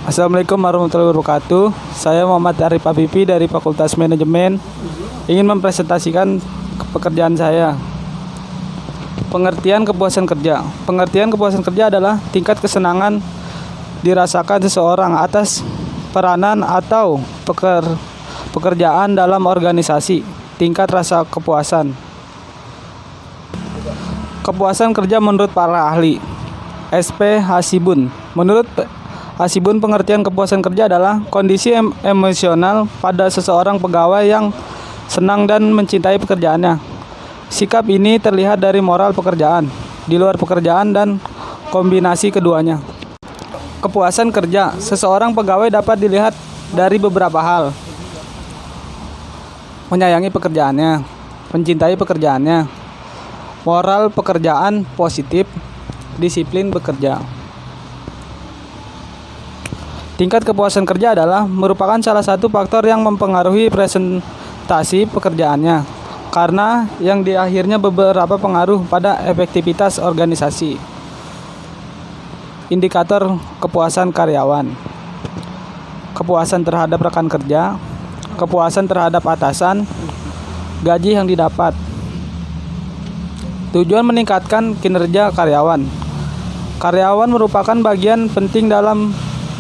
Assalamualaikum warahmatullahi wabarakatuh. Saya Muhammad Arif Afifi dari Fakultas Manajemen. Ingin mempresentasikan pekerjaan saya. Pengertian kepuasan kerja. Pengertian kepuasan kerja adalah tingkat kesenangan dirasakan seseorang atas peranan atau pekerjaan dalam organisasi. Tingkat rasa kepuasan. Kepuasan kerja menurut para ahli. SP Hasibun. Menurut Hasibun, pengertian kepuasan kerja adalah kondisi emosional pada seseorang pegawai yang senang dan mencintai pekerjaannya. Sikap ini terlihat dari moral pekerjaan, di luar pekerjaan, dan kombinasi keduanya. Kepuasan kerja seseorang pegawai dapat dilihat dari beberapa hal. Menyayangi pekerjaannya, mencintai pekerjaannya, moral pekerjaan positif, disiplin bekerja. Tingkat kepuasan kerja adalah merupakan salah satu faktor yang mempengaruhi presentasi pekerjaannya, karena yang di akhirnya beberapa pengaruh pada efektivitas organisasi. Indikator kepuasan karyawan. Kepuasan terhadap rekan kerja, kepuasan terhadap atasan, gaji yang didapat. Tujuan meningkatkan kinerja karyawan. Karyawan merupakan bagian penting dalam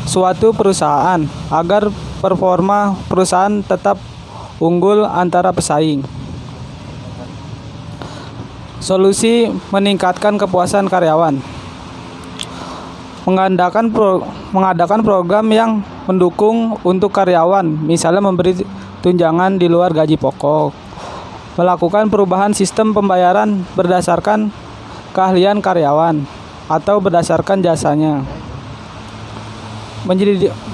suatu perusahaan agar performa perusahaan tetap unggul antara pesaing. Solusi meningkatkan kepuasan karyawan. Mengadakan program yang mendukung untuk karyawan, misalnya memberi tunjangan di luar gaji pokok. Melakukan perubahan sistem pembayaran berdasarkan keahlian karyawan atau berdasarkan jasanya.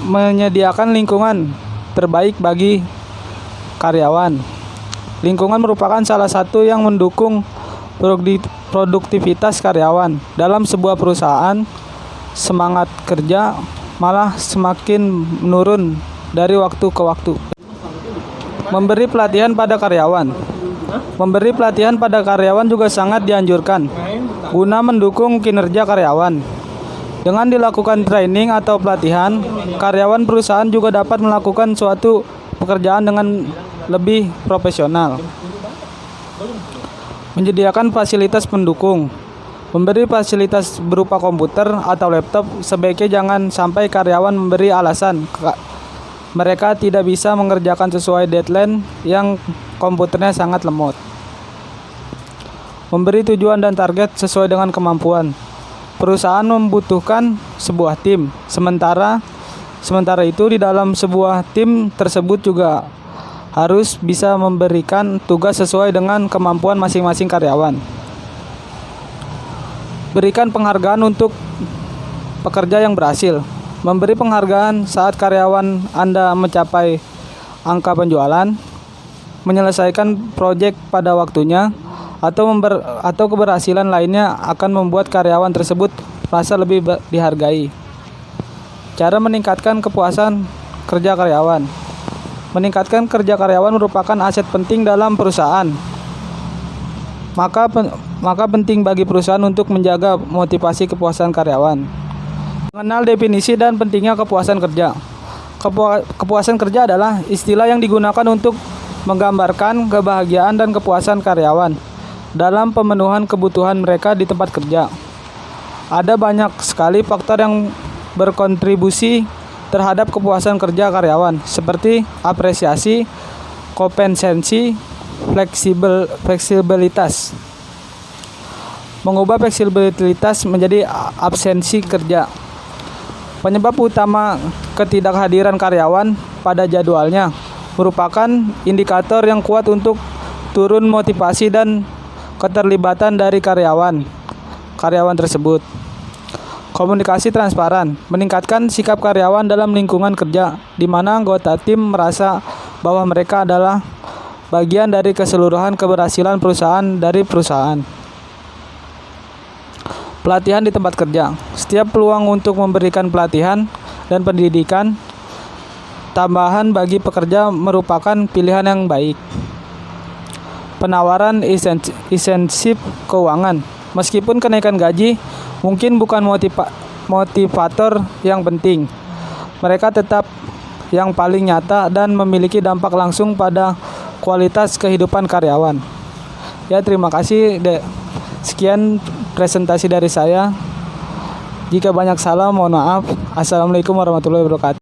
Menyediakan lingkungan terbaik bagi karyawan. Lingkungan merupakan salah satu yang mendukung produktivitas karyawan. Dalam sebuah perusahaan, semangat kerja malah semakin menurun dari waktu ke waktu. Memberi pelatihan pada karyawan. Memberi pelatihan pada karyawan juga sangat dianjurkan guna mendukung kinerja karyawan. Dengan dilakukan training atau pelatihan, karyawan perusahaan juga dapat melakukan suatu pekerjaan dengan lebih profesional. Menyediakan fasilitas pendukung. Memberi fasilitas berupa komputer atau laptop, sebaiknya jangan sampai karyawan memberi alasan mereka tidak bisa mengerjakan sesuai deadline yang komputernya sangat lemot. Memberi tujuan dan target sesuai dengan kemampuan. Perusahaan membutuhkan sebuah tim. Sementara itu di dalam sebuah tim tersebut juga harus bisa memberikan tugas sesuai dengan kemampuan masing-masing karyawan. Berikan penghargaan untuk pekerja yang berhasil. Memberi penghargaan saat karyawan Anda mencapai angka penjualan, menyelesaikan proyek pada waktunya, atau keberhasilan lainnya akan membuat karyawan tersebut merasa lebih dihargai. Cara meningkatkan kepuasan kerja karyawan. Meningkatkan kerja karyawan merupakan aset penting dalam perusahaan. Maka penting bagi perusahaan untuk menjaga motivasi kepuasan karyawan. Mengenal definisi dan pentingnya kepuasan kerja. Kepuasan kerja adalah istilah yang digunakan untuk menggambarkan kebahagiaan dan kepuasan karyawan dalam pemenuhan kebutuhan mereka di tempat kerja. Ada banyak sekali faktor yang berkontribusi terhadap kepuasan kerja karyawan, seperti apresiasi, kompetensi, fleksibilitas. Mengubah fleksibilitas menjadi absensi kerja. Penyebab utama ketidakhadiran karyawan pada jadwalnya merupakan indikator yang kuat untuk turun motivasi dan keterlibatan dari karyawan tersebut. Komunikasi transparan. Meningkatkan sikap karyawan dalam lingkungan kerja, di mana anggota tim merasa bahwa mereka adalah bagian dari keseluruhan keberhasilan perusahaan. Pelatihan di tempat kerja. Setiap peluang untuk memberikan pelatihan dan pendidikan tambahan bagi pekerja merupakan pilihan yang baik. Penawaran insentif keuangan. Meskipun kenaikan gaji mungkin bukan motivator yang penting, mereka tetap yang paling nyata dan memiliki dampak langsung pada kualitas kehidupan karyawan. Ya, terima kasih, Dek. Sekian presentasi dari saya. Jika banyak salah, mohon maaf. Assalamualaikum warahmatullahi wabarakatuh.